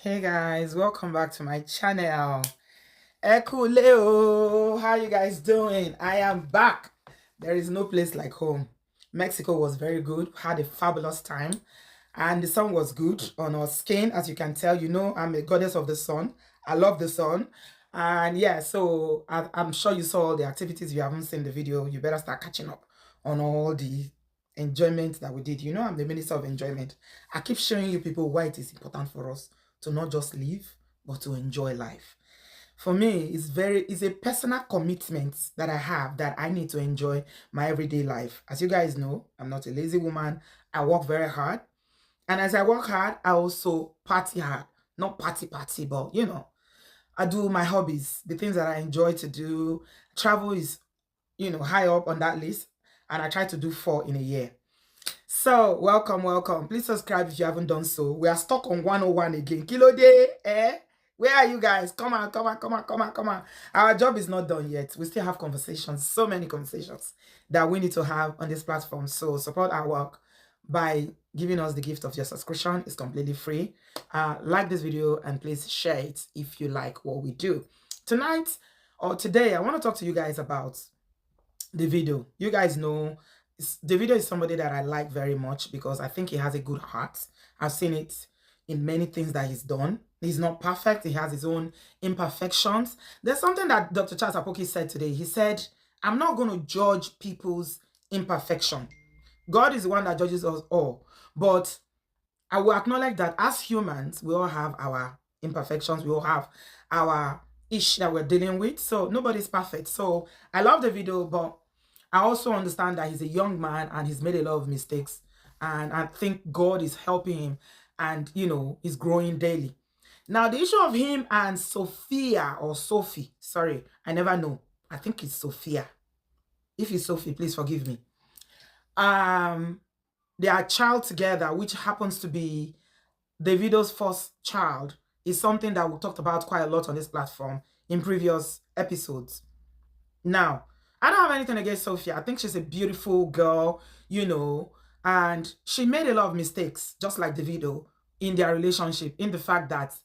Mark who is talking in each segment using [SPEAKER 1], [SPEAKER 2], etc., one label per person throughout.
[SPEAKER 1] Hey guys, welcome back to my channel. Ekuleo, how you guys doing? I am back. There is no place like home. Mexico was very good, had a fabulous time, and the sun was good on our skin. As you can tell, you know I'm a goddess of the sun. I love the sun. And yeah, so I'm sure you saw all the activities. If you haven't seen the video, you better start catching up on all the enjoyment that we did. You know I'm the minister of enjoyment. I keep showing you people why it is important for us to not just live, but to enjoy life. For me, it's a personal commitment that I have that I need to enjoy my everyday life. As you guys know, I'm not a lazy woman. I work very hard. And as I work hard, I also party hard. Not party, but I do my hobbies, the things that I enjoy to do. Travel is, high up on that list. And I try to do 4 in a year. So, welcome. Please subscribe if you haven't done so. We are stuck on 101 again. Kilo day, eh? Where are you guys? Come on. Our job is not done yet. We still have conversations, so many conversations that we need to have on this platform. So, support our work by giving us the gift of your subscription. It's completely free. Like this video and please share it if you like what we do. Tonight or today, I want to talk to you guys about Davido. You guys know Davido is somebody that I like very much because I think he has a good heart. I've seen it in many things that he's done. He's not perfect. He has his own imperfections. There's something that Dr. Charles Apoki said today. He said, I'm not going to judge people's imperfection. God is the one that judges us all. But I will acknowledge that as humans, we all have our imperfections. We all have our issue that we're dealing with. So nobody's perfect. So I love the video, but I also understand that he's a young man and he's made a lot of mistakes. And I think God is helping him and, he's growing daily. Now, the issue of him and Sophia or Sophie, sorry, I never know. I think it's Sophia. If it's Sophie, please forgive me. They are child together, which happens to be Davido's first child, is something that we talked about quite a lot on this platform in previous episodes. Now, I don't have anything against Sophia. I think she's a beautiful girl, and she made a lot of mistakes, just like Davido, in their relationship, in the fact that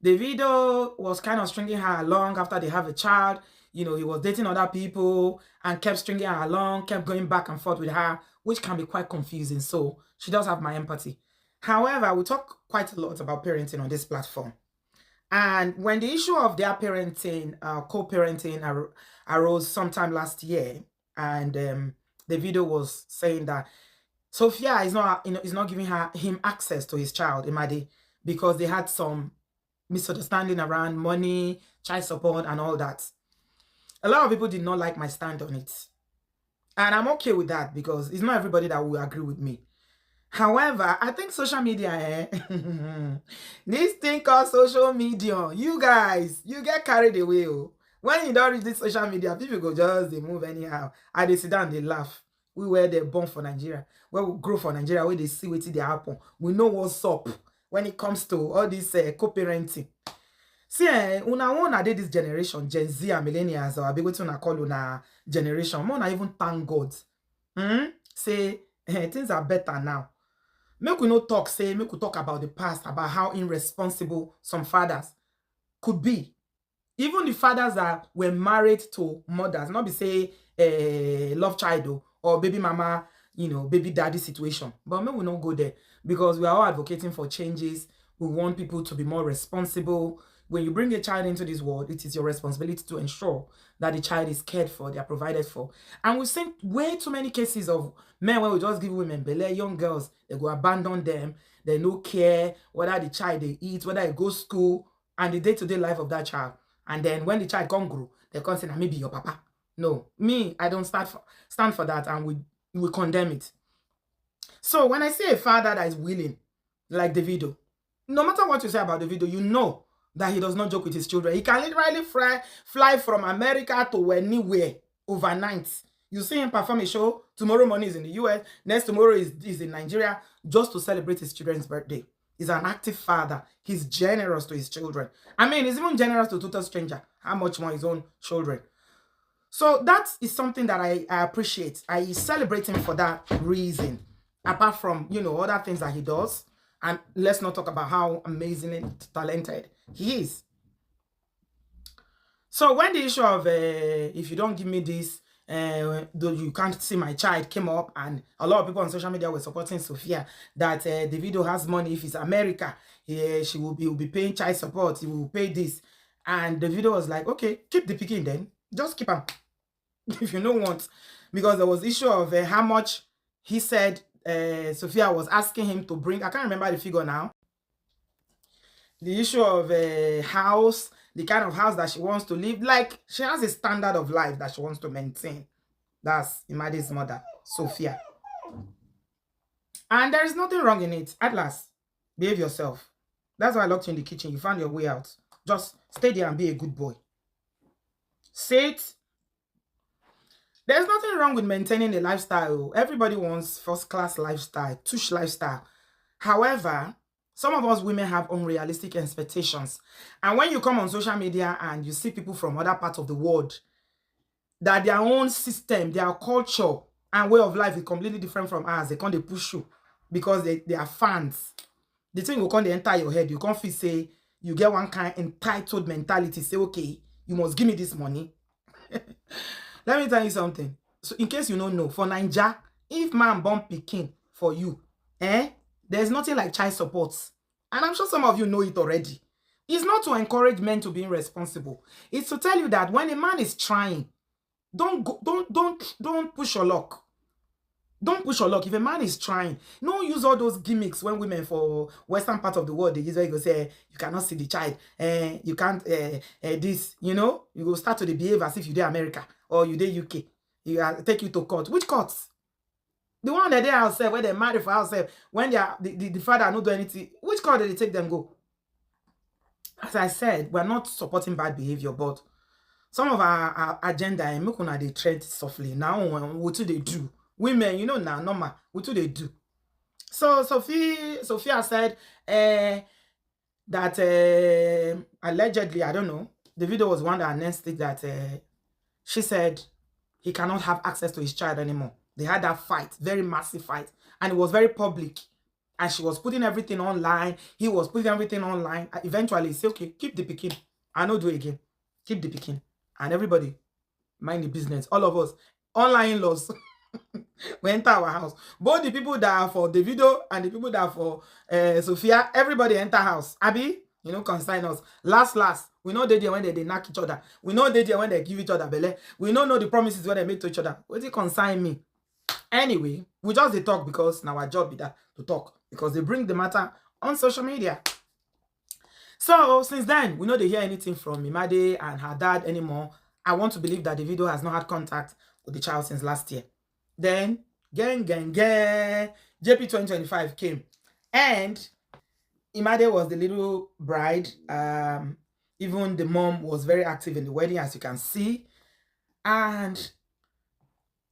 [SPEAKER 1] Davido was kind of stringing her along after they have a child. He was dating other people and kept stringing her along, kept going back and forth with her, which can be quite confusing. So she does have my empathy. However, we talk quite a lot about parenting on this platform. And when the issue of their parenting, co-parenting arose sometime last year, and Davido was saying that Sophia is not giving him access to his child, Imadi, because they had some misunderstanding around money, child support, and all that. A lot of people did not like my stand on it. And I'm okay with that because it's not everybody that will agree with me. However, I think social media, this thing called social media, you guys, you get carried away. When you don't read this social media, people go just, they move anyhow. And they sit down, they laugh. We were they born for Nigeria. Where we grow for Nigeria, where they see what they happen. We know what's up when it comes to all this co-parenting. See, una did this generation, Gen Z and millennials, or be waiting to call una generation. More even thank God. Say, things are better now. Make we no talk, make we talk about the past, about how irresponsible some fathers could be. Even the fathers that were married to mothers, not be say love child or baby mama, baby daddy situation. But maybe we not go there because we are all advocating for changes. We want people to be more responsible. When you bring a child into this world, it is your responsibility to ensure that the child is cared for, they are provided for. And we've seen way too many cases of men where we just give women belly, young girls, they go abandon them, they no care whether the child they eat, whether they go school, and the day-to-day life of that child. And then when the child come grow, they come say, maybe your papa. No, me, I don't stand for that, and we condemn it. So when I see a father that is willing, like Davido, no matter what you say about Davido, you know that he does not joke with his children. He can literally fly from America to anywhere overnight. You see him perform a show, tomorrow morning is in the US, next tomorrow is in Nigeria, just to celebrate his children's birthday. He's an active father. He's generous to his children. I mean, he's even generous to total stranger. How much more his own children? So that is something that I appreciate. I celebrate him for that reason. Apart from, other things that he does. And let's not talk about how amazing and talented he is. So when the issue of if you don't give me this, though you can't see my child came up, and a lot of people on social media were supporting Sophia that Davido has money. If it's America, he will be paying child support. He will pay this. And Davido was like, okay, keep the picking then. Just keep him if you don't want. Because there was issue of how much he said Sophia was asking him to bring. I can't remember the figure now. The issue of a house, the kind of house that she wants to live. Like, she has a standard of life that she wants to maintain. That's Imade's mother, Sophia. And there is nothing wrong in it. At last, behave yourself. That's why I locked you in the kitchen. You found your way out. Just stay there and be a good boy. Sit. There's nothing wrong with maintaining a lifestyle. Everybody wants first-class lifestyle, tush lifestyle. However, some of us women have unrealistic expectations. And when you come on social media and you see people from other parts of the world, that their own system, their culture, and way of life is completely different from ours, they can't push you because they are fans. The thing will come enter your head. You can't feel say you get one kind entitled mentality. Say, okay, you must give me this money. Let me tell you something. So in case you don't know, for Naija, if man born pikin for you, there's nothing like child support. And I'm sure some of you know it already. It's not to encourage men to be irresponsible. It's to tell you that when a man is trying, don't push your luck. Don't push your luck. If a man is trying, don't use all those gimmicks when women for Western part of the world, they usually go say, you cannot see the child, you can't, this, you know, you go start to behave as if you did America or you did UK. You take you to court. Which courts? The one that they ourselves, where they marry for ourselves, when they are, the father not do anything, which court did they take them go? As I said, we're not supporting bad behavior, but some of our agenda, and make una they tread softly. Now, what do they do? Women, you know, now, normal, what do they do? So, Sophia said that allegedly, I don't know, the video was one that announced it that she said he cannot have access to his child anymore. They had that fight, very massive fight, and it was very public. And she was putting everything online. He was putting everything online. Eventually, he said, okay, keep the picking. I know do it again. Keep the picking. And everybody, mind the business. All of us, online laws, we enter our house. Both the people that are for Davido and the people that are for Sophia, everybody enter house. Abby, you know, consign us. Last, we know they there when they knock each other. We know they there when they give each other belly. We don't know the promises when they make to each other. What do you consign me? Anyway, we just they talk because now our job is that to talk. Because they bring the matter on social media. So, since then, we know they hear anything from Imade and her dad anymore. I want to believe that Davido has not had contact with the child since last year. Then, JP 2025 came. And Imade was the little bride. Even the mom was very active in the wedding, as you can see. And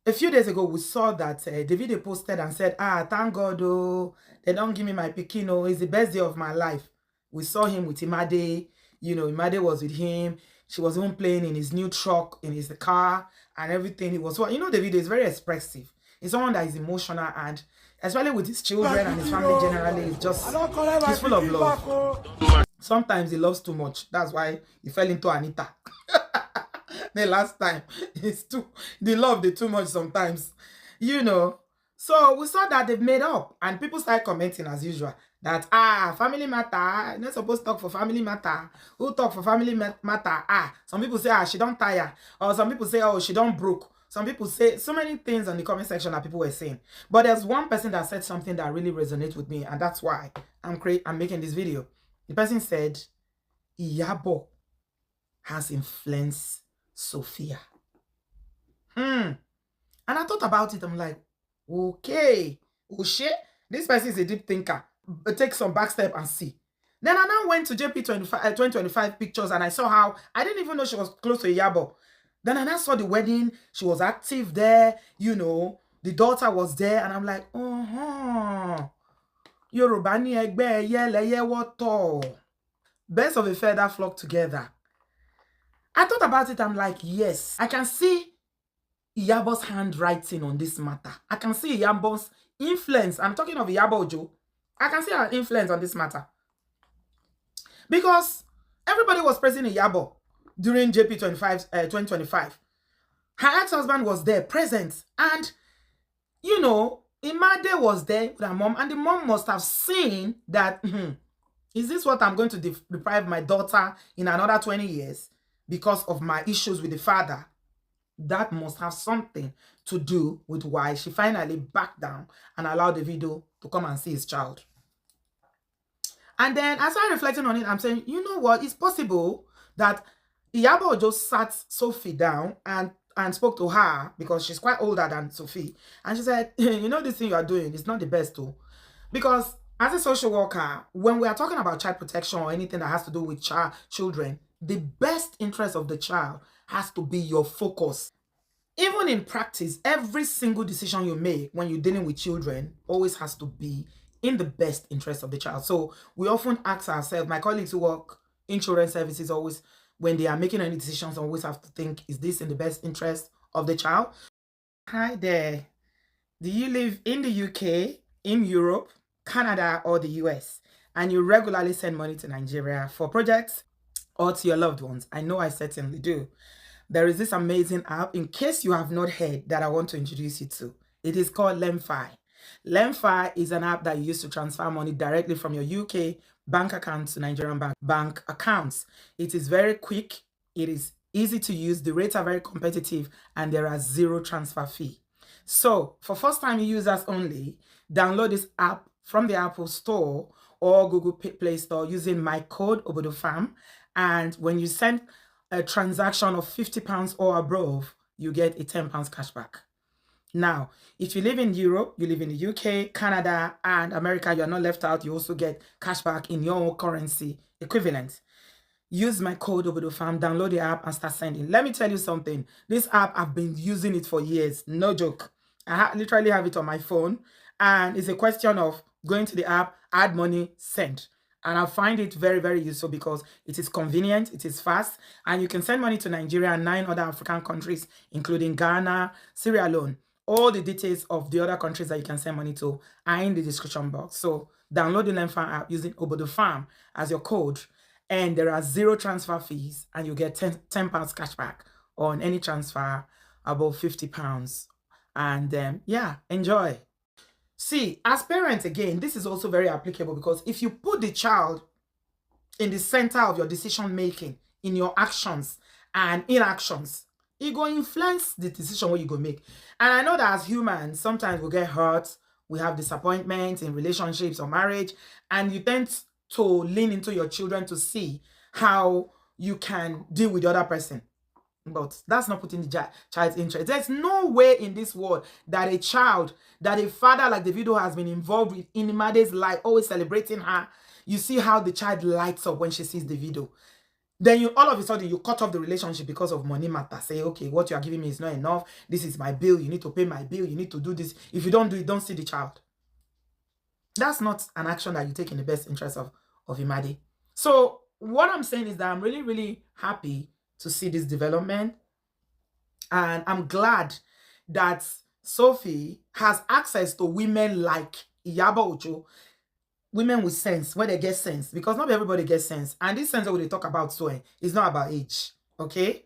[SPEAKER 1] a few days ago, we saw that Davido posted and said, thank God, oh, they don't give me my pikin, oh, it's the best day of my life. We saw him with Imade. You know, Imade was with him. She was even playing in his new truck, in his car, and everything. It was, you know, Davido is very expressive. He's someone that is emotional, and especially with his children and his family generally, he's full of love. Sometimes he loves too much. That's why he fell into Anita. The last time, the love they too much sometimes, you know. So we saw that they've made up, and people started commenting as usual that family matter, not supposed to talk for family matter. Who talk for family matter? Some people say she don't tire, or some people say she don't broke. Some people say so many things on the comment section that people were saying. But there's one person that said something that really resonates with me, and that's why I'm making this video. The person said, Iyabo has influenced Sophia. And I thought about it. I'm like, okay, this person is a deep thinker. Take some back step and see. Then I now went to JP 2025 pictures, and I saw how I didn't even know she was close to Iyabo. Then I now saw the wedding. She was active there. You know, the daughter was there, and I'm like, Yorubani egbe yeleye woto. Birds of a feather flock together. I thought about it. I'm like, yes, I can see Iyabo's handwriting on this matter. I can see Iyabo's influence. I'm talking of Iyabo Ojo. I can see her influence on this matter. Because everybody was praising Iyabo during JP 2025. Her ex-husband was there, present. And, you know, Imade was there with her mom. And the mom must have seen that, is this what I'm going to deprive my daughter in another 20 years because of my issues with the father? That must have something to do with why she finally backed down and allowed Davido to come and see his child. And then as I'm reflecting on it, I'm saying, you know what? It's possible that Iyabo just sat Sophie down and spoke to her because she's quite older than Sophie. And she said, you know, this thing you are doing is not the best too. Because as a social worker, when we are talking about child protection or anything that has to do with children, the best interest of the child has to be your focus. Even in practice, every single decision you make when you're dealing with children always has to be in the best interest of the child. So we often ask ourselves, my colleagues who work in children's services always, when they are making any decisions, always have to think, is this in the best interest of the child? Hi there. Do you live in the UK, in Europe, Canada, or the US? And you regularly send money to Nigeria for projects or to your loved ones? I know I certainly do. There is this amazing app, in case you have not heard, that I want to introduce you to. It is called Lemfi. Lemfi is an app that you use to transfer money directly from your UK bank account to Nigerian bank accounts. It is very quick, it is easy to use, the rates are very competitive, and there are zero transfer fee. So for first-time users only, download this app from the Apple Store or Google Play Store using my code OBODOFAM, and when you send a transaction of £50 or above, you get a £10 cashback. Now, if you live in Europe, you live in the UK, Canada, and America, you're not left out. You also get cashback in your own currency equivalent. Use my code OBODOFAM, download the app, and start sending. Let me tell you something. This app, I've been using it for years. No joke. I literally have it on my phone, and it's a question of going to the app, add money, send. And I find it very, very useful because it is convenient, it is fast, and you can send money to Nigeria and 9 other African countries, including Ghana, Sierra Leone. All the details of the other countries that you can send money to are in the description box. So download the Lemfi app using OBODOFAM as your code, and there are zero transfer fees, and you get £10 cashback on any transfer above £50. And yeah, enjoy. See, as parents, again, this is also very applicable because if you put the child in the center of your decision making, in your actions and inactions, it go influence the decision what you go make. And I know that as humans, sometimes we get hurt, we have disappointment in relationships or marriage, and you tend to lean into your children to see how you can deal with the other person. But that's not putting the child's interest. There's no way in this world that a child, that a father like Davido has been involved with in Imade's life, always celebrating her. You see how the child lights up when she sees Davido. Then you all of a sudden you cut off the relationship because of money matter. Say, okay, what you are giving me is not enough. This is my bill. You need to pay my bill. You need to do this. If you don't do it, don't see the child. That's not an action that you take in the best interest of Imade. So what I'm saying is that I'm really, really happy to see this development. And I'm glad that Sophie has access to women like Iyabo Ojo, women with sense, where they get sense, because not everybody gets sense. And this sense that we talk about so is not about age, okay?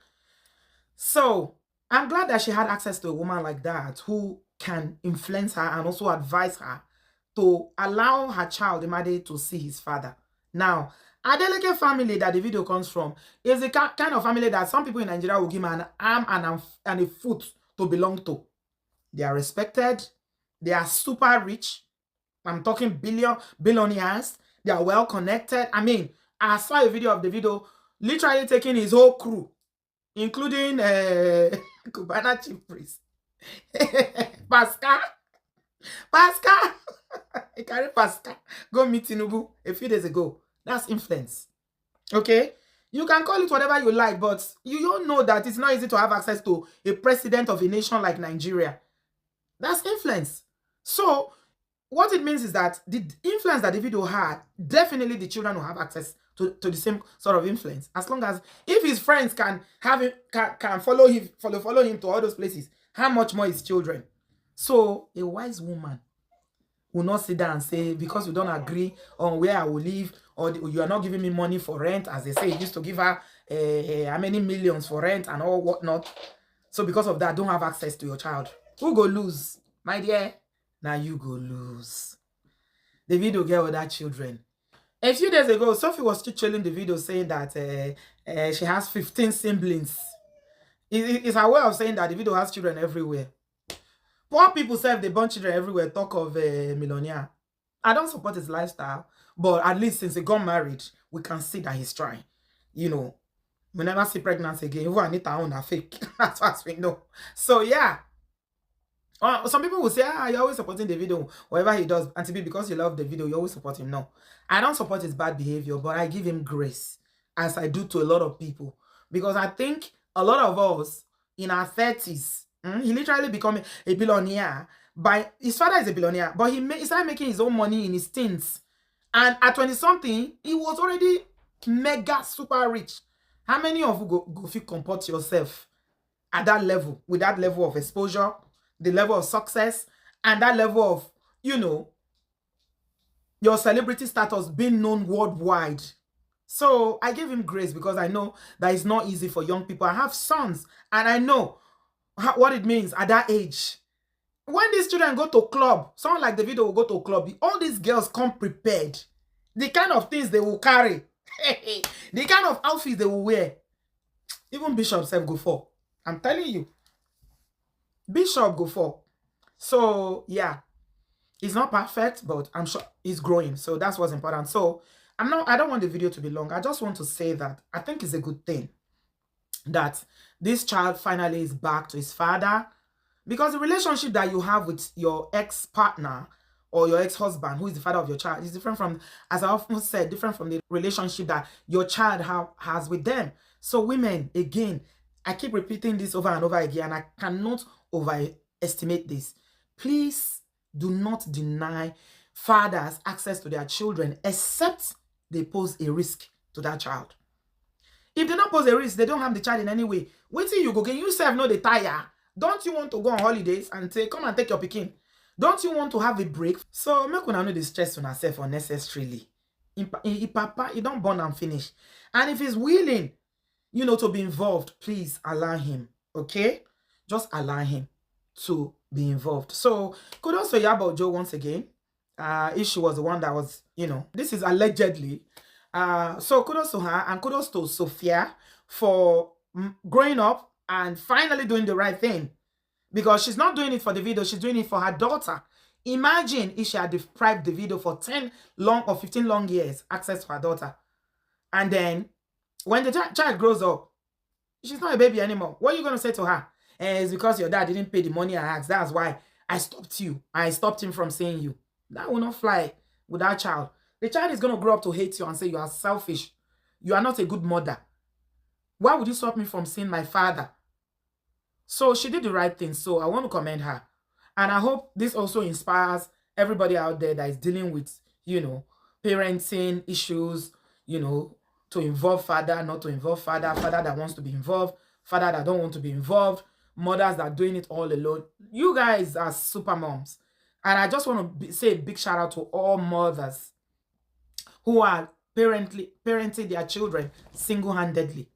[SPEAKER 1] So I'm glad that she had access to a woman like that who can influence her and also advise her to allow her child, Imade, to see his father. Now, Adeleke family that Davido comes from is the kind of family that some people in Nigeria will give him an arm and a foot to belong to. They are respected. They are super rich. I'm talking billionaires. They are well connected. I mean, I saw a video of Davido literally taking his whole crew, including Cubana chief priest, Pascal. He carried Pascal go meet Tinubu a few days ago. That's influence. Okay? You can call it whatever you like, but you don't know that it's not easy to have access to a president of a nation like Nigeria. That's influence. So, what it means is that the influence that Davido had, definitely the children will have access to the same sort of influence. As long as, if his friends can have him, can follow him to all those places, how much more his children? So, a wise woman will not sit down and say, because we don't agree on where I will live, or you are not giving me money for rent, as they say, he used to give her how many millions for rent and all whatnot. So because of that, don't have access to your child. Who go lose? My dear, now you go lose. Davido get other children. A few days ago, Sophie was still trailing the video saying that she has 15 siblings. It's her way of saying that Davido has children everywhere. Poor people say they born children everywhere, talk of a millionaire. I don't support his lifestyle, but at least since he got married, we can see that he's trying. You know, we never see pregnancy again. Even Anita own are fake. That's what we know. So yeah. Some people will say, you're always supporting Davido, whatever he does. And to be because you love Davido, you always support him. No, I don't support his bad behavior, but I give him grace, as I do to a lot of people. Because I think a lot of us in our 30s, he literally became a billionaire. His father is a billionaire, but he started making his own money in his teens. And at 20-something, he was already mega super rich. How many of you go feel comport yourself at that level, with that level of exposure, the level of success, and that level of, you know, your celebrity status being known worldwide? So I give him grace, because I know that it's not easy for young people. I have sons, and I know what it means at that age. When these children go to club, someone like Davido will go to a club, all these girls come prepared. The kind of things they will carry, the kind of outfits they will wear, even Bishop self go for. I'm telling you, Bishop go for. So yeah, it's not perfect, but I'm sure he's growing. So that's what's important. So I don't want the video to be long. I just want to say that I think it's a good thing that this child finally is back to his father, because the relationship that you have with your ex-partner or your ex-husband, who is the father of your child, is different from, as I often said, different from the relationship that your child has with them. So women, again, I keep repeating this over and over again, and I cannot overestimate this. Please do not deny fathers access to their children, except they pose a risk to that child. If they don't pose a risk, they don't harm the child in any way. Wait till you go, can you self know the tire? Don't you want to go on holidays and say, come and take your pikin? Don't you want to have a break? So make una know the stress on herself unnecessarily. Papa, you don't burn and finish. And if he's willing, you know, to be involved, please allow him. Okay? Just allow him to be involved. So kudos to Yabo Joe once again. If she was the one that was, you know, this is allegedly. So kudos to her, and kudos to Sophia for growing up and finally doing the right thing. Because she's not doing it for Davido, she's doing it for her daughter. Imagine if she had deprived Davido for 10 long or 15 long years access to her daughter. And then when the child grows up, she's not a baby anymore. What are you going to say to her? It's because your dad didn't pay the money I asked. That's why I stopped you. I stopped him from seeing you. That will not fly with that child. The child is going to grow up to hate you and say you are selfish. You are not a good mother. Why would you stop me from seeing my father? So she did the right thing. So I want to commend her. And I hope this also inspires everybody out there that is dealing with, you know, parenting issues, you know, to involve father, not to involve father, father that wants to be involved, father that don't want to be involved, mothers that are doing it all alone. You guys are super moms. And I just want to say a big shout out to all mothers who are parenting their children single-handedly.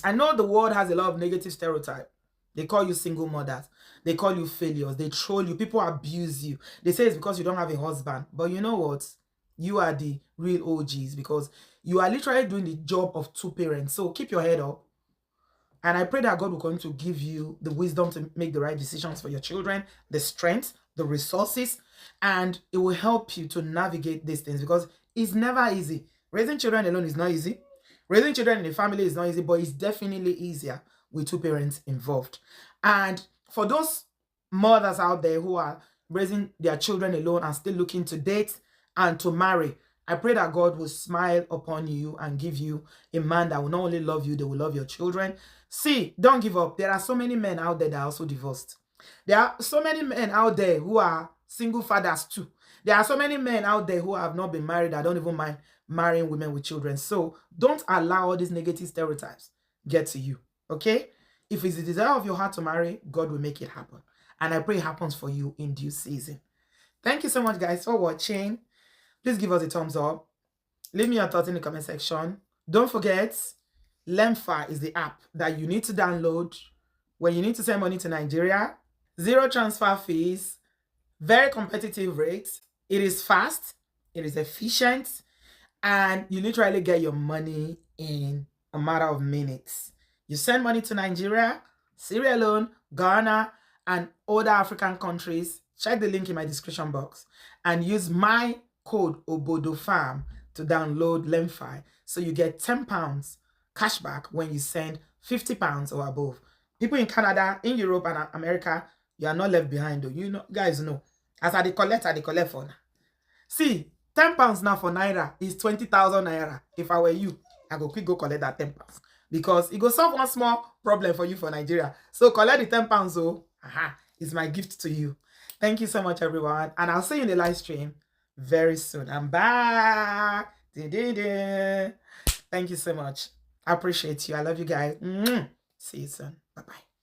[SPEAKER 1] I know the world has a lot of negative stereotype. They call you single mothers. They call you failures. They troll you. People abuse you. They say it's because you don't have a husband. But you know what? You are the real OGs, because you are literally doing the job of two parents. So keep your head up. And I pray that God will continue to give you the wisdom to make the right decisions for your children, the strength, the resources, and it will help you to navigate these things, because it's never easy. Raising children alone is not easy. Raising children in a family is not easy, but it's definitely easier with two parents involved. And for those mothers out there who are raising their children alone and still looking to date and to marry, I pray that God will smile upon you and give you a man that will not only love you, they will love your children. See, don't give up. There are so many men out there that are also divorced. There are so many men out there who are single fathers too. There are so many men out there who have not been married that don't even mind marrying women with children. So don't allow all these negative stereotypes get to you, okay? If it's the desire of your heart to marry, God will make it happen. And I pray it happens for you in due season. Thank you so much, guys, for watching. Please give us a thumbs up. Leave me your thoughts in the comment section. Don't forget, Lemfi is the app that you need to download when you need to send money to Nigeria. Zero transfer fees, very competitive rates. It is fast, it is efficient, and you literally get your money in a matter of minutes. You send money to Nigeria, Sierra Leone, Ghana, and other African countries. Check the link in my description box and use my code OBODOFAM to download Lemfi, so you get £10 cashback when you send £50 or above. People in Canada, in Europe, and America, you are not left behind, though. You know, guys know. As I collect for now. See, £10 now for Naira is 20,000 Naira. If I were you, I go quick go collect that £10 because it go solve one small problem for you for Nigeria. So collect the £10, oh, it's my gift to you. Thank you so much, everyone, and I'll see you in the live stream very soon. I'm back. Thank you so much. I appreciate you. I love you guys. See you soon. Bye-bye.